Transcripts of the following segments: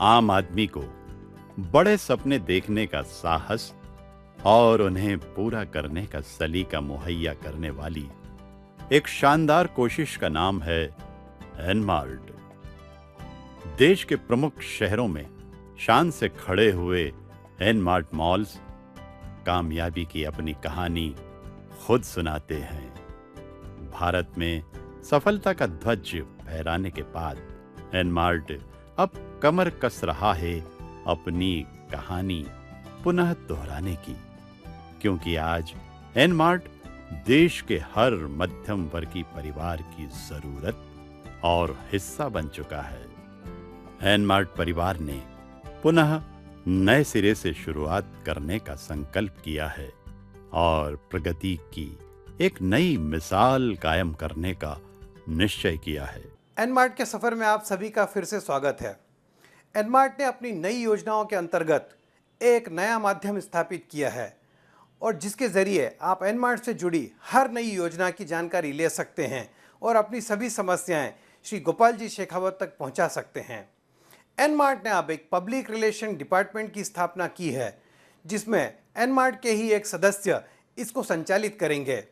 आम आदमी को बड़े सपने देखने का साहस और उन्हें पूरा करने का सलीका मुहैया करने वाली एक शानदार कोशिश का नाम है एनमार्ट। देश के प्रमुख शहरों में शान से खड़े हुए एनमार्ट मॉल्स कामयाबी की अपनी कहानी खुद सुनाते हैं। भारत में सफलता का ध्वज फहराने के बाद एनमार्ट अब कमर कस रहा है अपनी कहानी पुनः दोहराने की, क्योंकि आज एनमार्ट देश के हर मध्यम वर्गीय परिवार की जरूरत और हिस्सा बन चुका है। एनमार्ट परिवार ने पुनः नए सिरे से शुरुआत करने का संकल्प किया है और प्रगति की एक नई मिसाल कायम करने का निश्चय किया है। एनमार्ट के सफर में आप सभी का फिर से स्वागत है। एनमार्ट ने अपनी नई योजनाओं के अंतर्गत एक नया माध्यम स्थापित किया है और जिसके जरिए आप एनमार्ट से जुड़ी हर नई योजना की जानकारी ले सकते हैं और अपनी सभी समस्याएं श्री गोपाल जी शेखावत तक पहुंचा सकते हैं। एनमार्ट ने अब एक पब्लिक रिलेशन डिपार्टमेंट की स्थापना की है, जिसमें एनमार्ट के ही एक सदस्य इसको संचालित करेंगे।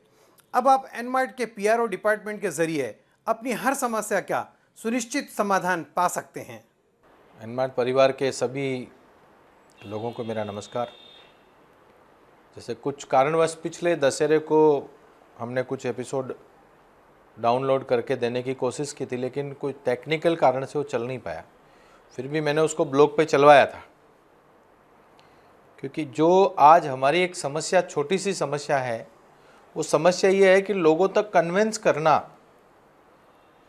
अब आप एनमार्ट के पीआरओ डिपार्टमेंट के जरिए अपनी हर समस्या का सुनिश्चित समाधान पा सकते हैं। एनमार्ट परिवार के सभी लोगों को मेरा नमस्कार। जैसे कुछ कारणवश पिछले दशहरे को हमने कुछ एपिसोड डाउनलोड करके देने की कोशिश की थी, लेकिन कोई टेक्निकल कारण से वो चल नहीं पाया। फिर भी मैंने उसको ब्लॉग पे चलवाया था, क्योंकि जो आज हमारी एक समस्या, छोटी सी समस्या है, वो समस्या ये है कि लोगों तक कन्विंस करना,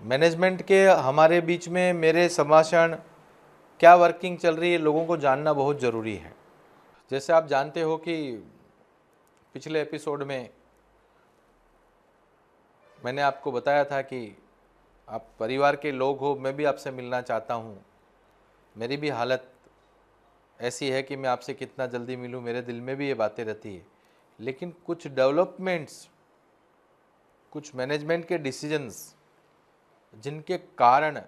मैनेजमेंट के हमारे बीच में मेरे संभाषण क्या वर्किंग चल रही है, लोगों को जानना बहुत ज़रूरी है। जैसे आप जानते हो कि पिछले एपिसोड में मैंने आपको बताया था कि आप परिवार के लोग हो, मैं भी आपसे मिलना चाहता हूँ। मेरी भी हालत ऐसी है कि मैं आपसे कितना जल्दी मिलूँ, मेरे दिल में भी ये बातें रहती है। लेकिन कुछ डेवलपमेंट्स, कुछ मैनेजमेंट के डिसीजंस जिनके कारण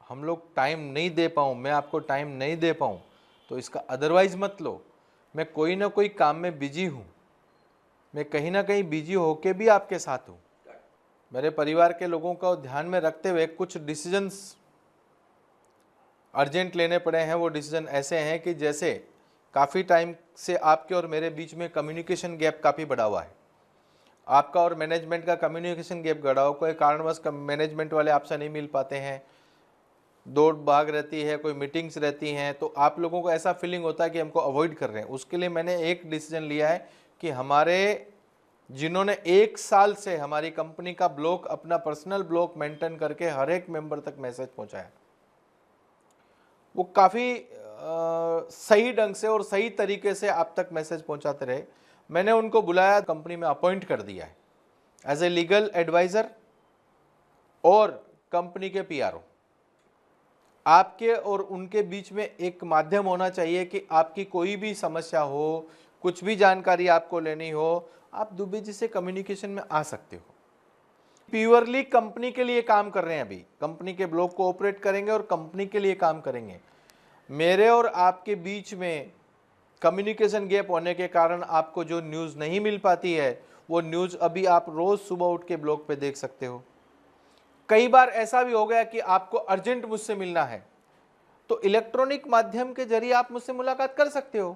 हम लोग टाइम नहीं दे पाऊँ, मैं आपको टाइम नहीं दे पाऊँ, तो इसका अदरवाइज़ मत लो। मैं कोई ना कोई काम में बिजी हूँ, मैं कहीं ना कहीं बिजी होके भी आपके साथ हूँ। मेरे परिवार के लोगों को ध्यान में रखते हुए कुछ डिसीजंस अर्जेंट लेने पड़े हैं। वो डिसीजन ऐसे हैं कि जैसे काफ़ी टाइम से आपके और मेरे बीच में कम्युनिकेशन गैप काफ़ी बढ़ा हुआ है। आपका और मैनेजमेंट का कम्युनिकेशन गैप बढ़ा हुआ, कोई कारणवश मैनेजमेंट वाले आपसे नहीं मिल पाते हैं, दौड़ भाग रहती है, कोई मीटिंग्स रहती हैं, तो आप लोगों को ऐसा फीलिंग होता है कि हमको अवॉइड कर रहे हैं। उसके लिए मैंने एक डिसीजन लिया है कि हमारे जिन्होंने 1 साल से हमारी कंपनी का ब्लॉग, अपना पर्सनल ब्लॉग मेंटेन करके हर एक मेंबर तक मैसेज पहुंचाया, वो काफ़ी सही ढंग से और सही तरीके से आप तक मैसेज पहुंचाते रहे। मैंने उनको बुलाया, कंपनी में अपॉइंट कर दिया है एज ए लीगल एडवाइज़र और कंपनी के पीआरओ। आपके और उनके बीच में एक माध्यम होना चाहिए कि आपकी कोई भी समस्या हो, कुछ भी जानकारी आपको लेनी हो, आप दुबे जी से कम्युनिकेशन में आ सकते हो। प्योरली कंपनी के लिए काम कर रहे हैं, अभी कंपनी के ब्लॉग को ऑपरेट करेंगे और कंपनी के लिए काम करेंगे। मेरे और आपके बीच में कम्युनिकेशन गैप होने के कारण आपको जो न्यूज़ नहीं मिल पाती है, वो न्यूज़ अभी आप रोज़ सुबह उठ के ब्लॉग पे देख सकते हो। कई बार ऐसा भी हो गया कि आपको अर्जेंट मुझसे मिलना है, तो इलेक्ट्रॉनिक माध्यम के जरिए आप मुझसे मुलाकात कर सकते हो।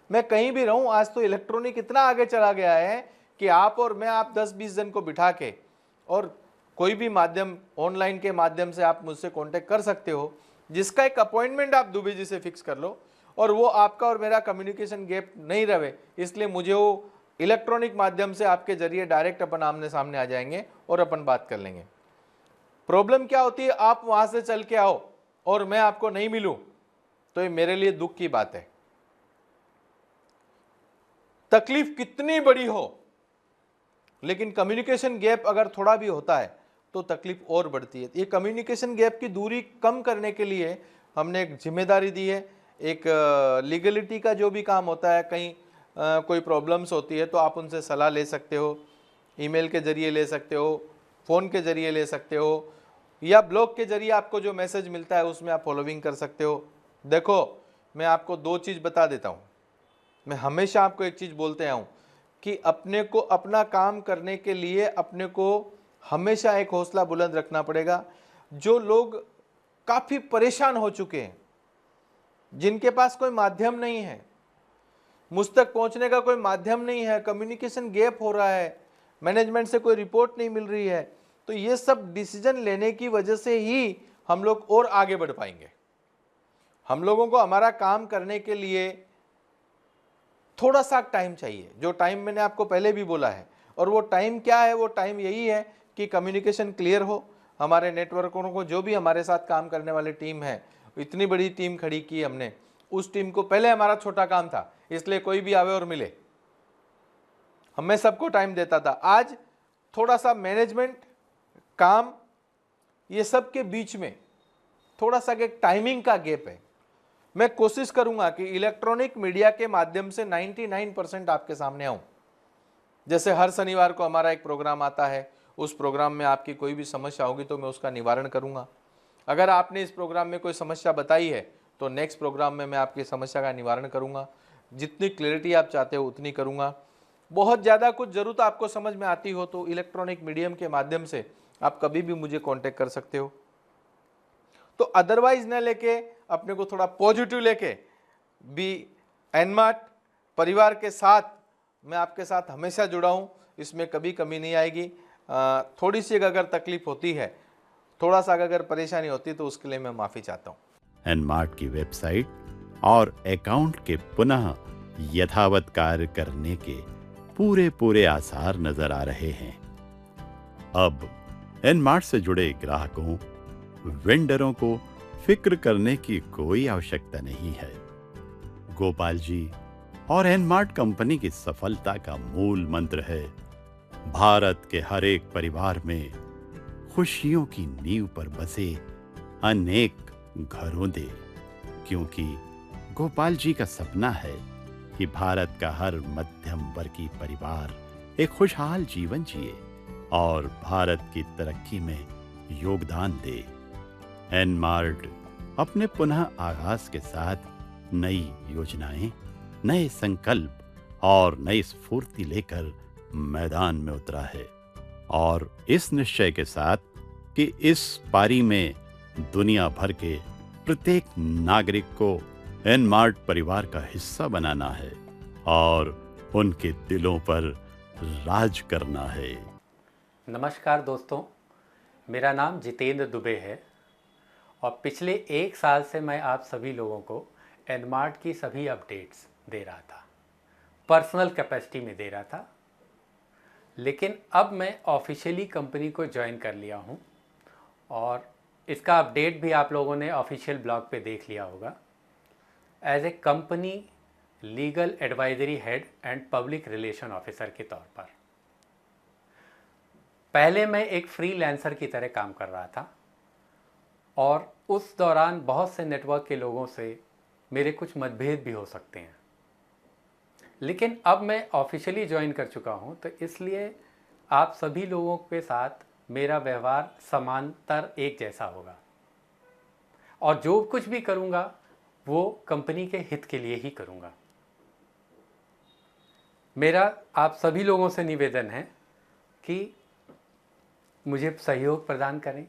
मैं कहीं भी रहूं, आज तो इलेक्ट्रॉनिक इतना आगे चला गया है कि आप और मैं, आप 10-20 जन को बिठा के और कोई भी माध्यम, ऑनलाइन के माध्यम से आप मुझसे कांटेक्ट कर सकते हो, जिसका एक अपॉइंटमेंट आप दुबे जी से फिक्स कर लो और वो आपका और मेरा कम्युनिकेशन गैप नहीं रहे। इसलिए मुझे वो इलेक्ट्रॉनिक माध्यम से आपके जरिए डायरेक्ट अपन आमने सामने आ जाएंगे और अपन बात कर लेंगे। प्रॉब्लम क्या होती है, आप वहां से चल के आओ और मैं आपको नहीं मिलूं, तो ये मेरे लिए दुख की बात है। तकलीफ कितनी बड़ी हो, लेकिन कम्युनिकेशन गैप अगर थोड़ा भी होता है तो तकलीफ और बढ़ती है। ये कम्युनिकेशन गैप की दूरी कम करने के लिए हमने एक जिम्मेदारी दी है। एक लीगलिटी का जो भी काम होता है, कहीं कोई प्रॉब्लम्स होती है तो आप उनसे सलाह ले सकते हो, ईमेल के जरिए ले सकते हो, फ़ोन के जरिए ले सकते हो, या ब्लॉग के जरिए आपको जो मैसेज मिलता है उसमें आप फॉलोइंग कर सकते हो। देखो, मैं आपको दो चीज़ बता देता हूँ। मैं हमेशा आपको एक चीज़ बोलते आया हूँ कि अपने को अपना काम करने के लिए अपने को हमेशा एक हौसला बुलंद रखना पड़ेगा। जो लोग काफ़ी परेशान हो चुके हैं, जिनके पास कोई माध्यम नहीं है, मुझ तक पहुंचने का कोई माध्यम नहीं है, कम्युनिकेशन गैप हो रहा है, मैनेजमेंट से कोई रिपोर्ट नहीं मिल रही है, तो ये सब डिसीजन लेने की वजह से ही हम लोग और आगे बढ़ पाएंगे। हम लोगों को हमारा काम करने के लिए थोड़ा सा टाइम चाहिए, जो टाइम मैंने आपको पहले भी बोला है। और वो टाइम क्या है? वो टाइम यही है कि कम्युनिकेशन क्लियर हो, हमारे नेटवर्कों को, जो भी हमारे साथ काम करने वाली टीम है, इतनी बड़ी टीम खड़ी की हमने, उस टीम को, पहले हमारा छोटा काम था इसलिए कोई भी आवे और मिले, मैं सबको टाइम देता था। आज थोड़ा सा मैनेजमेंट, काम, ये सब के बीच में थोड़ा सा एक टाइमिंग का गैप है। मैं कोशिश करूंगा कि इलेक्ट्रॉनिक मीडिया के माध्यम से 99% आपके सामने आऊं। जैसे हर शनिवार को हमारा एक प्रोग्राम आता है, उस प्रोग्राम में आपकी कोई भी समस्या होगी तो मैं उसका निवारण करूंगा। अगर आपने इस प्रोग्राम में कोई समस्या बताई है तो नेक्स्ट प्रोग्राम में मैं आपकी समस्या का निवारण करूंगा। जितनी क्लैरिटी आप चाहते हो उतनी करूंगा। बहुत ज़्यादा कुछ ज़रूरत आपको समझ में आती हो तो इलेक्ट्रॉनिक मीडियम के माध्यम से आप कभी भी मुझे कांटेक्ट कर सकते हो। तो अदरवाइज न लेके, अपने को थोड़ा पॉजिटिव लेके भी एनमार्ट परिवार के साथ मैं आपके साथ हमेशा जुड़ा हूँ, इसमें कभी कमी नहीं आएगी। थोड़ी सी अगर तकलीफ होती है, थोड़ा सा अगर परेशानी होती है तो उसके लिए मैं माफ़ी चाहता हूँ। एनमार्ट की वेबसाइट और अकाउंट के पुनः यथावत कार्य करने के पूरे आसार नजर आ रहे हैं। अब एनमार्ट से जुड़े ग्राहकों, वेंडरों को फिक्र करने की कोई आवश्यकता नहीं है। गोपाल जी और एनमार्ट कंपनी की सफलता का मूल मंत्र है, भारत के हर एक परिवार में खुशियों की नींव पर बसे अनेक घरों दे। क्योंकि गोपाल जी का सपना है कि भारत का हर मध्यम वर्गीय परिवार एक खुशहाल जीवन जिए और भारत की तरक्की में योगदान दे। एनमार्ट अपने पुनः आगाज के साथ नई योजनाएं, नए संकल्प और नई स्फूर्ति लेकर मैदान में उतरा है, और इस निश्चय के साथ कि इस पारी में दुनिया भर के प्रत्येक नागरिक को एनमार्ट परिवार का हिस्सा बनाना है और उनके दिलों पर राज करना है। नमस्कार दोस्तों, मेरा नाम जितेंद्र दुबे है और पिछले 1 साल से मैं आप सभी लोगों को एनमार्ट की सभी अपडेट्स दे रहा था, पर्सनल कैपेसिटी में दे रहा था। लेकिन अब मैं ऑफिशियली कंपनी को ज्वाइन कर लिया हूं और इसका अपडेट भी आप लोगों ने ऑफिशियल ब्लॉग पे देख लिया होगा। As a company legal advisory head and public relation officer के तौर पर। पहले मैं एक फ्रीलांसर की तरह काम कर रहा था और उस दौरान बहुत से नेटवर्क के लोगों से मेरे कुछ मतभेद भी हो सकते हैं। लेकिन अब मैं ऑफिशियली ज्वाइन कर चुका हूं, तो इसलिए आप सभी लोगों के साथ मेरा व्यवहार समांतर एक जैसा होगा और जो कुछ भी करूंगा वो कंपनी के हित के लिए ही करूंगा। मेरा आप सभी लोगों से निवेदन है कि मुझे सहयोग प्रदान करें,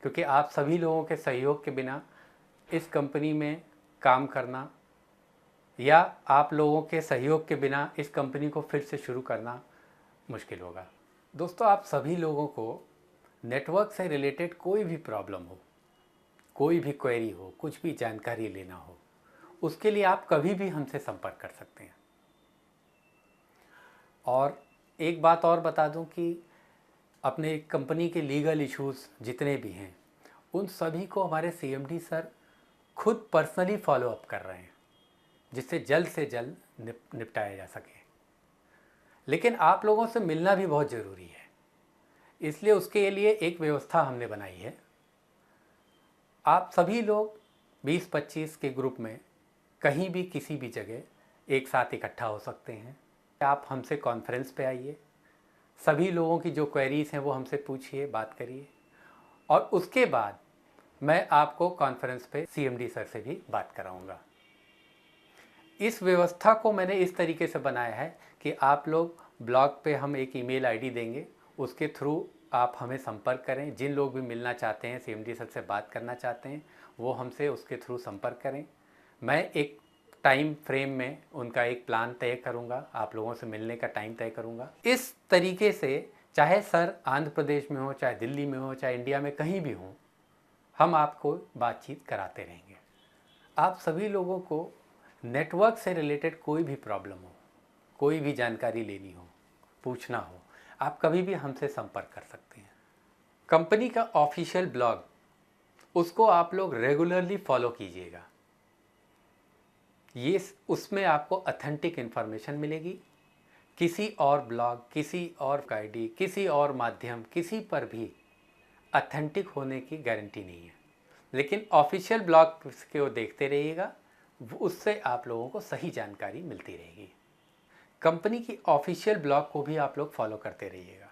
क्योंकि आप सभी लोगों के सहयोग के बिना इस कंपनी में काम करना या आप लोगों के सहयोग के बिना इस कंपनी को फिर से शुरू करना मुश्किल होगा। दोस्तों, आप सभी लोगों को नेटवर्क से रिलेटेड कोई भी प्रॉब्लम हो, कोई भी क्वेरी हो, कुछ भी जानकारी लेना हो, उसके लिए आप कभी भी हमसे संपर्क कर सकते हैं। और एक बात और बता दूं कि अपने कंपनी के लीगल इश्यूज़ जितने भी हैं उन सभी को हमारे सीएमडी सर खुद पर्सनली फॉलो अप कर रहे हैं, जिससे जल्द से जल्द निपटाया जा सके। लेकिन आप लोगों से मिलना भी बहुत ज़रूरी है, इसलिए उसके लिए एक व्यवस्था हमने बनाई है। आप सभी लोग 20-25 के ग्रुप में कहीं भी किसी भी जगह एक साथ इकट्ठा हो सकते हैं। आप हमसे कॉन्फ्रेंस पे आइए, सभी लोगों की जो क्वेरीज़ हैं वो हमसे पूछिए, बात करिए और उसके बाद मैं आपको कॉन्फ्रेंस पे सीएमडी सर से भी बात कराऊंगा। इस व्यवस्था को मैंने इस तरीके से बनाया है कि आप लोग ब्लॉग पे हम एक ईमेल आईडी देंगे, उसके थ्रू आप हमें संपर्क करें। जिन लोग भी मिलना चाहते हैं, सीएमडी सर से बात करना चाहते हैं, वो हमसे उसके थ्रू संपर्क करें। मैं एक टाइम फ्रेम में उनका एक प्लान तय करूंगा, आप लोगों से मिलने का टाइम तय करूंगा। इस तरीके से चाहे सर आंध्र प्रदेश में हो, चाहे दिल्ली में हो, चाहे इंडिया में कहीं भी हो, हम आपको बातचीत कराते रहेंगे। आप सभी लोगों को नेटवर्क से रिलेटेड कोई भी प्रॉब्लम हो, कोई भी जानकारी लेनी हो, पूछना हो, आप कभी भी हमसे संपर्क कर सकते हैं। कंपनी का ऑफिशियल ब्लॉग, उसको आप लोग रेगुलरली फॉलो कीजिएगा। ये उसमें आपको ऑथेंटिक इन्फॉर्मेशन मिलेगी। किसी और ब्लॉग, किसी और आईडी, किसी और माध्यम, किसी पर भी ऑथेंटिक होने की गारंटी नहीं है, लेकिन ऑफिशियल ब्लॉग को देखते रहिएगा, उससे आप लोगों को सही जानकारी मिलती रहेगी। कंपनी की ऑफिशियल ब्लॉग को भी आप लोग फॉलो करते रहिएगा।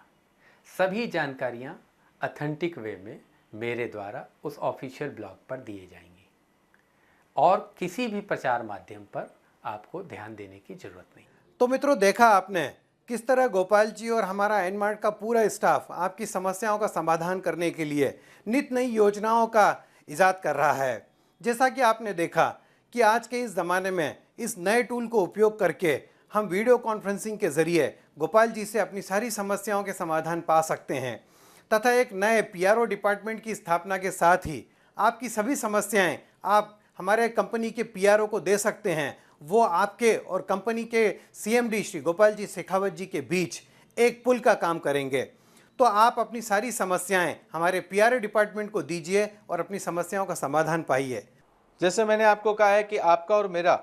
सभी जानकारियाँ ऑथेंटिक वे में मेरे द्वारा उस ऑफिशियल ब्लॉग पर दिए जाएंगी और किसी भी प्रचार माध्यम पर आपको ध्यान देने की ज़रूरत नहीं। तो मित्रों, देखा आपने किस तरह गोपाल जी और हमारा एनमार्ट का पूरा स्टाफ आपकी समस्याओं का समाधान करने के लिए नित नई योजनाओं का इजाद कर रहा है। जैसा कि आपने देखा कि आज के इस ज़माने में इस नए टूल को उपयोग करके हम वीडियो कॉन्फ्रेंसिंग के ज़रिए गोपाल जी से अपनी सारी समस्याओं के समाधान पा सकते हैं तथा एक नए पीआरओ डिपार्टमेंट की स्थापना के साथ ही आपकी सभी समस्याएं आप हमारे कंपनी के पीआरओ को दे सकते हैं। वो आपके और कंपनी के सीएमडी श्री गोपाल जी शेखावत जी के बीच एक पुल का काम करेंगे। तो आप अपनी सारी समस्याएं हमारे पीआरओ डिपार्टमेंट को दीजिए और अपनी समस्याओं का समाधान पाइए। जैसे मैंने आपको कहा है कि आपका और मेरा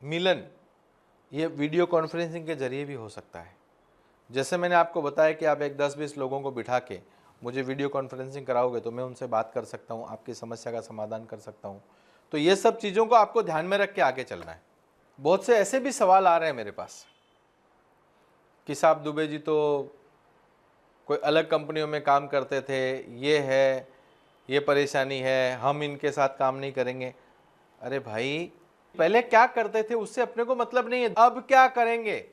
मिलन ये वीडियो कॉन्फ्रेंसिंग के जरिए भी हो सकता है। जैसे मैंने आपको बताया कि आप एक 10-20 लोगों को बिठा के मुझे वीडियो कॉन्फ्रेंसिंग कराओगे तो मैं उनसे बात कर सकता हूँ, आपकी समस्या का समाधान कर सकता हूँ। तो ये सब चीज़ों को आपको ध्यान में रख के आगे चलना है। बहुत से ऐसे भी सवाल आ रहे हैं मेरे पास कि साहब दुबे जी तो कोई अलग कंपनियों में काम करते थे, ये है, ये परेशानी है, हम इनके साथ काम नहीं करेंगे। अरे भाई, पहले क्या करते थे उससे अपने को मतलब नहीं है, अब क्या करेंगे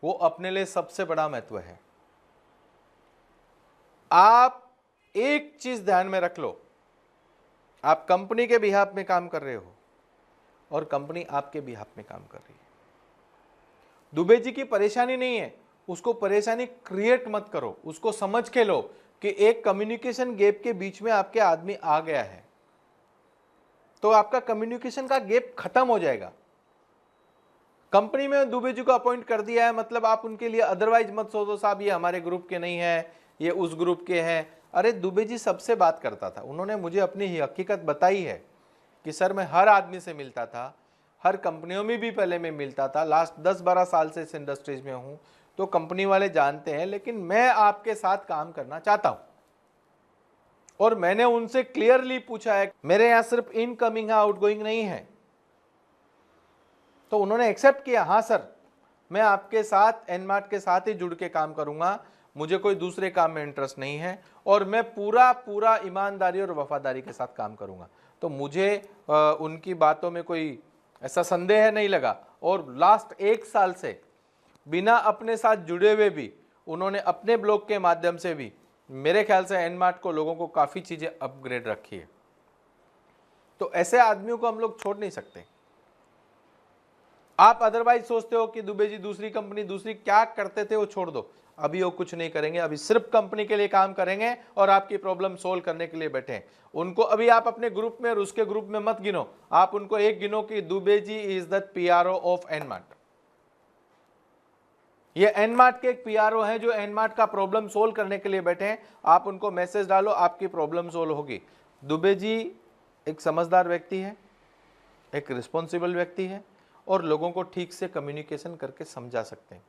वो अपने लिए सबसे बड़ा महत्व है। आप एक चीज ध्यान में रख लो, आप कंपनी के बिहाफ में काम कर रहे हो और कंपनी आपके बिहाफ में काम कर रही है। दुबे जी की परेशानी नहीं है, उसको परेशानी क्रिएट मत करो, उसको समझ के लो कि एक कम्युनिकेशन गैप के बीच में आपके आदमी आ गया है तो आपका कम्युनिकेशन का गैप खत्म हो जाएगा। कंपनी में दुबे जी को अपॉइंट कर दिया है मतलब आप उनके लिए अदरवाइज मत सोचो साहब ये हमारे ग्रुप के नहीं है, ये उस ग्रुप के हैं। अरे दुबे जी सबसे बात करता था, उन्होंने मुझे अपनी ही हकीकत बताई है कि सर मैं हर आदमी से मिलता था, हर कंपनियों में भी पहले मैं मिलता था, लास्ट 10-12 साल से इस इंडस्ट्रीज में हूँ तो कंपनी वाले जानते हैं, लेकिन मैं आपके साथ काम करना चाहता हूँ। और मैंने उनसे क्लियरली पूछा है, मेरे यहाँ सिर्फ इनकमिंग है, आउटगोइंग नहीं है। तो उन्होंने एक्सेप्ट किया, हाँ सर मैं आपके साथ एनमार्ट के साथ ही जुड़ के काम करूंगा, मुझे कोई दूसरे काम में इंटरेस्ट नहीं है और मैं पूरा ईमानदारी और वफादारी के साथ काम करूंगा। तो मुझे उनकी बातों में कोई ऐसा संदेह नहीं लगा और लास्ट 1 साल से बिना अपने साथ जुड़े हुए भी उन्होंने अपने ब्लॉग के माध्यम से भी मेरे ख्याल से एनमार्ट को लोगों को काफ़ी चीज़ें अपग्रेड रखी है। तो ऐसे आदमियों को हम लोग छोड़ नहीं सकते। आप अदरवाइज सोचते हो कि दुबे जी दूसरी कंपनी दूसरी क्या करते थे वो छोड़ दो, अभी वो कुछ नहीं करेंगे, अभी सिर्फ कंपनी के लिए काम करेंगे और आपकी प्रॉब्लम सोल्व करने के लिए बैठे हैं। उनको अभी आप अपने ग्रुप में और उसके ग्रुप में मत गिनो, आप उनको एक गिनो कि Dubey ji is the PRO of एनमार्ट। ये एनमार्ट के एक पीआरओ हैं जो एनमार्ट का प्रॉब्लम सोल्व करने के लिए बैठे हैं। आप उनको मैसेज डालो, आपकी प्रॉब्लम सोल्व होगी। दुबे जी एक समझदार व्यक्ति है, एक रिस्पॉन्सिबल व्यक्ति है और लोगों को ठीक से कम्युनिकेशन करके समझा सकते हैं।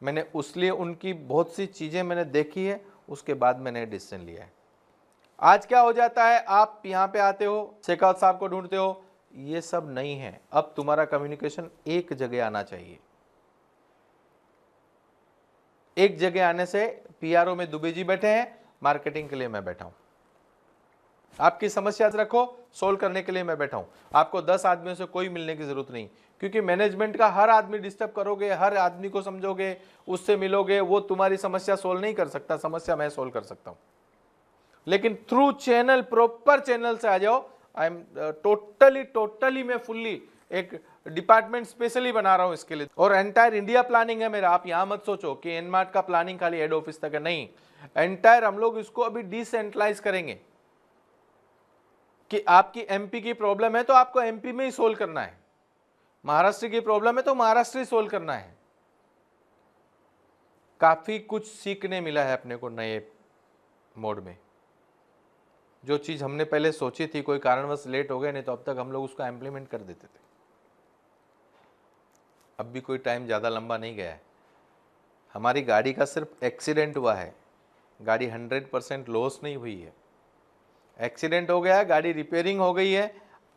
मैंने उसलिए उनकी बहुत सी चीज़ें मैंने देखी है, उसके बाद मैंने डिसीजन लिया है। आज क्या हो जाता है, आप यहाँ पे आते हो, शेखावत साहब को ढूंढते हो, ये सब नहीं है। अब तुम्हारा कम्युनिकेशन एक जगह आना चाहिए। एक जगह आने से पीआरओ में दुबे जी बैठे हैं, मार्केटिंग के लिए मैं बैठा हूं। आपकी समस्या रखो, सोल्व करने के लिए मैं बैठा हूं। आपको 10 आदमियों से कोई मिलने की जरूरत नहीं, क्योंकि मैनेजमेंट का हर आदमी डिस्टर्ब करोगे, हर आदमी को समझोगे, उससे मिलोगे, वो तुम्हारी समस्या सोल्व नहीं कर सकता। समस्या मैं सोल्व कर सकता हूं, लेकिन थ्रू चैनल, प्रॉपर चैनल से आ जाओ। आई एम टोटली मैं फुल्ली एक डिपार्टमेंट स्पेशली बना रहा हूं इसके लिए, और एंटायर इंडिया प्लानिंग है मेरा। आप यहां मत सोचो कि एनमार्ट का प्लानिंग खाली हेड ऑफिस तक है, नहीं, एंटायर हम लोग इसको अभी डिसेंट्रलाइज करेंगे कि आपकी एमपी की प्रॉब्लम है तो आपको एमपी में ही सोल्व करना है, महाराष्ट्र की प्रॉब्लम है तो महाराष्ट्र ही सोल्व करना है। काफी कुछ सीखने मिला है अपने को नए मोड में। जो चीज हमने पहले सोची थी, कोई कारणवश लेट हो गए, नहीं तो अब तक हम लोग उसको इम्प्लीमेंट कर देते थे। अब भी कोई टाइम ज़्यादा लंबा नहीं गया है। हमारी गाड़ी का सिर्फ एक्सीडेंट हुआ है, गाड़ी 100% लॉस नहीं हुई है। एक्सीडेंट हो गया है, गाड़ी रिपेयरिंग हो गई है,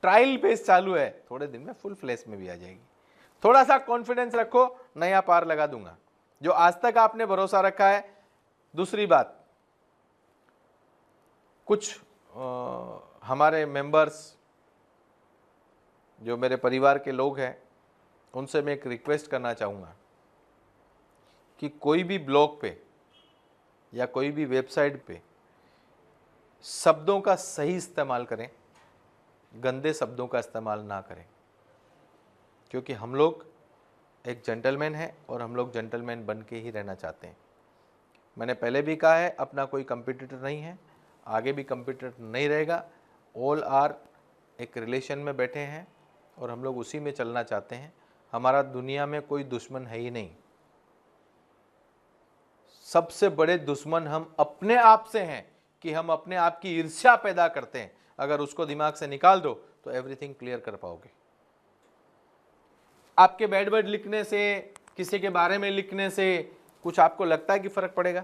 ट्रायल फेज चालू है, थोड़े दिन में फुल फ्लैश में भी आ जाएगी। थोड़ा सा कॉन्फिडेंस रखो, नया पार लगा दूंगा। जो आज तक आपने भरोसा रखा है। दूसरी बात, कुछ हमारे मेंबर्स, जो मेरे परिवार के लोग हैं, उनसे मैं एक रिक्वेस्ट करना चाहूँगा कि कोई भी ब्लॉग पे या कोई भी वेबसाइट पे शब्दों का सही इस्तेमाल करें, गंदे शब्दों का इस्तेमाल ना करें, क्योंकि हम लोग एक जेंटलमैन हैं और हम लोग जेंटलमैन बन के ही रहना चाहते हैं। मैंने पहले भी कहा है, अपना कोई कंपटीटर नहीं है, आगे भी कंपटीटर नहीं रहेगा। ऑल आर एक रिलेशन में बैठे हैं और हम लोग उसी में चलना चाहते हैं। हमारा दुनिया में कोई दुश्मन है ही नहीं। सबसे बड़े दुश्मन हम अपने आप से हैं कि हम अपने आप की ईर्ष्या पैदा करते हैं। अगर उसको दिमाग से निकाल दो तो एवरीथिंग क्लियर कर पाओगे। आपके बैड वर्ड लिखने से, किसी के बारे में लिखने से कुछ आपको लगता है कि फर्क पड़ेगा?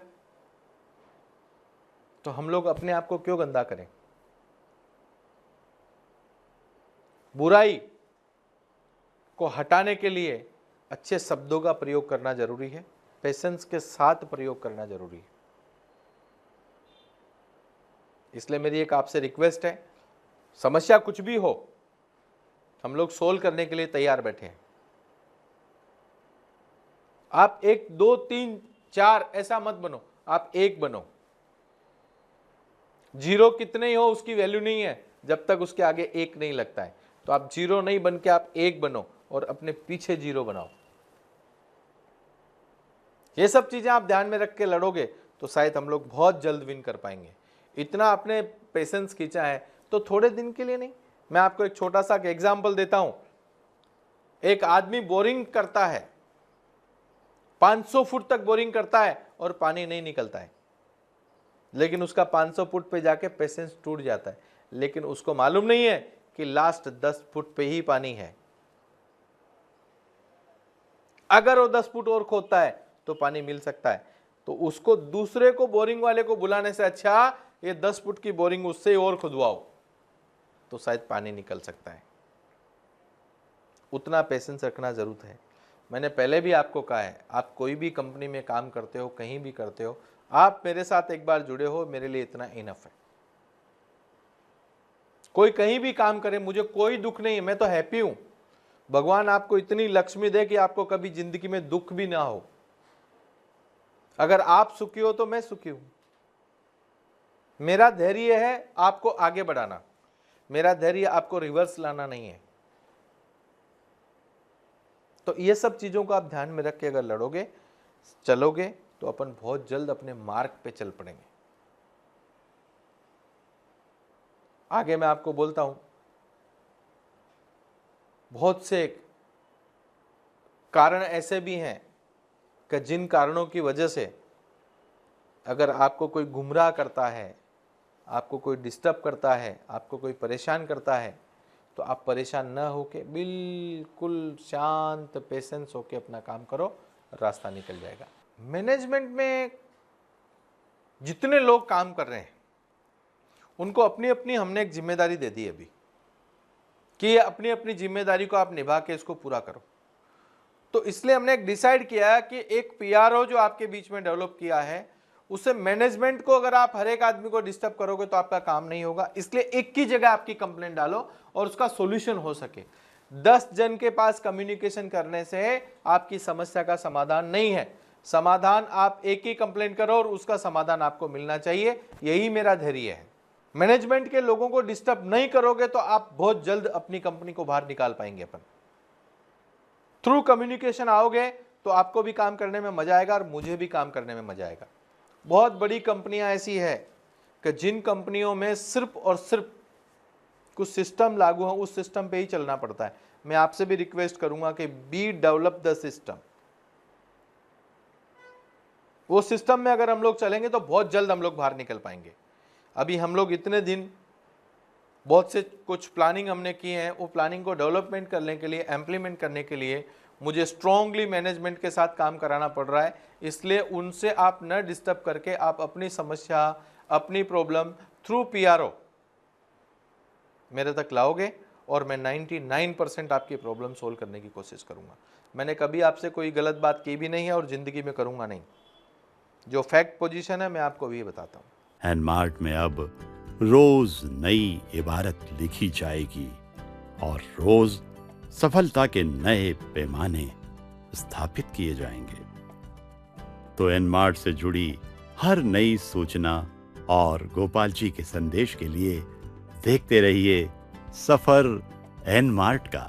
तो हम लोग अपने आप को क्यों गंदा करें? बुराई को हटाने के लिए अच्छे शब्दों का प्रयोग करना जरूरी है, पेशेंस के साथ प्रयोग करना जरूरी है। इसलिए मेरी एक आपसे रिक्वेस्ट है, समस्या कुछ भी हो, हम लोग सोल्व करने के लिए तैयार बैठे हैं। आप 1, 2, 3, 4 ऐसा मत बनो, आप 1 बनो। 0 कितने ही हो उसकी वैल्यू नहीं है जब तक उसके आगे 1 नहीं लगता है। तो आप 0 नहीं बन के आप 1 बनो और अपने पीछे 0 बनाओ। ये सब चीजें आप ध्यान में रख के लड़ोगे तो शायद हम लोग बहुत जल्द विन कर पाएंगे। इतना आपने पेशेंस खींचा है तो थोड़े दिन के लिए नहीं। मैं आपको एक छोटा सा एग्जांपल देता हूं। एक आदमी बोरिंग करता है, 500 फुट तक बोरिंग करता है और पानी नहीं निकलता है, लेकिन उसका 500 फुट पे जाके पेशेंस टूट जाता है। लेकिन उसको मालूम नहीं है कि लास्ट 10 फुट पे ही पानी है। अगर वो 10 फुट और खोदता है तो पानी मिल सकता है। तो उसको, दूसरे को, बोरिंग वाले को बुलाने से अच्छा ये 10 फुट की बोरिंग उससे और खुदवाओ तो शायद पानी निकल सकता है। उतना पेशेंस रखना जरूरत है। मैंने पहले भी आपको कहा है, आप कोई भी कंपनी में काम करते हो, कहीं भी करते हो, आप मेरे साथ एक बार जुड़े हो, मेरे लिए इतना इनफ है। कोई कहीं भी काम करे, मुझे कोई दुख नहीं है, मैं तो हैप्पी हूं। भगवान आपको इतनी लक्ष्मी दे कि आपको कभी जिंदगी में दुख भी ना हो। अगर आप सुखी हो तो मैं सुखी हूं। मेरा धैर्य है आपको आगे बढ़ाना, मेरा धैर्य आपको रिवर्स लाना नहीं है। तो ये सब चीजों को आप ध्यान में रख के अगर लड़ोगे, चलोगे, तो अपन बहुत जल्द अपने मार्ग पे चल पड़ेंगे। आगे मैं आपको बोलता हूं, बहुत से कारण ऐसे भी हैं कि जिन कारणों की वजह से अगर आपको कोई गुमराह करता है, आपको कोई डिस्टर्ब करता है, आपको कोई परेशान करता है, तो आप परेशान न होके बिल्कुल शांत पेशेंस होके अपना काम करो, रास्ता निकल जाएगा। मैनेजमेंट में जितने लोग काम कर रहे हैं उनको अपनी अपनी हमने एक जिम्मेदारी दे दी अभी कि अपनी अपनी जिम्मेदारी को आप निभा के इसको पूरा करो। तो इसलिए हमने एक डिसाइड किया कि एक पीआरओ जो आपके बीच में डेवलप किया है, उससे मैनेजमेंट को अगर आप हर एक आदमी को डिस्टर्ब करोगे तो आपका काम नहीं होगा। इसलिए एक की जगह आपकी कंप्लेंट डालो और उसका सॉल्यूशन हो सके। 10 जन के पास कम्युनिकेशन करने से आपकी समस्या का समाधान नहीं है। समाधान आप एक ही कंप्लेंट करो और उसका समाधान आपको मिलना चाहिए, यही मेरा धैर्य है। मैनेजमेंट के लोगों को डिस्टर्ब नहीं करोगे तो आप बहुत जल्द अपनी कंपनी को बाहर निकाल पाएंगे। अपन थ्रू कम्युनिकेशन आओगे तो आपको भी काम करने में मजा आएगा और मुझे भी काम करने में मजा आएगा। बहुत बड़ी कंपनियां ऐसी है कि जिन कंपनियों में सिर्फ और सिर्फ कुछ सिस्टम लागू है, उस सिस्टम पे ही चलना पड़ता है। मैं आपसे भी रिक्वेस्ट करूंगा कि बी डेवलप द सिस्टम। वो सिस्टम में अगर हम लोग चलेंगे तो बहुत जल्द हम लोग बाहर निकल पाएंगे। अभी हम लोग इतने दिन बहुत से कुछ प्लानिंग हमने की है, वो प्लानिंग को डेवलपमेंट करने के लिए, इम्प्लीमेंट करने के लिए मुझे स्ट्रांगली मैनेजमेंट के साथ काम कराना पड़ रहा है। इसलिए उनसे आप न डिस्टर्ब करके आप अपनी समस्या, अपनी प्रॉब्लम थ्रू पीआरओ मेरे तक लाओगे और मैं 99% आपकी प्रॉब्लम सोल्व करने की कोशिश करूंगा। मैंने कभी आपसे कोई गलत बात की भी नहीं है और ज़िंदगी में करूंगा नहीं। जो फैक्ट पोजीशन है मैं आपको भी बताता हूँ। एनमार्ट में अब रोज नई इबारत लिखी जाएगी और रोज सफलता के नए पैमाने स्थापित किए जाएंगे। तो एनमार्ट से जुड़ी हर नई सूचना और गोपाल जी के संदेश के लिए देखते रहिए सफर एनमार्ट का।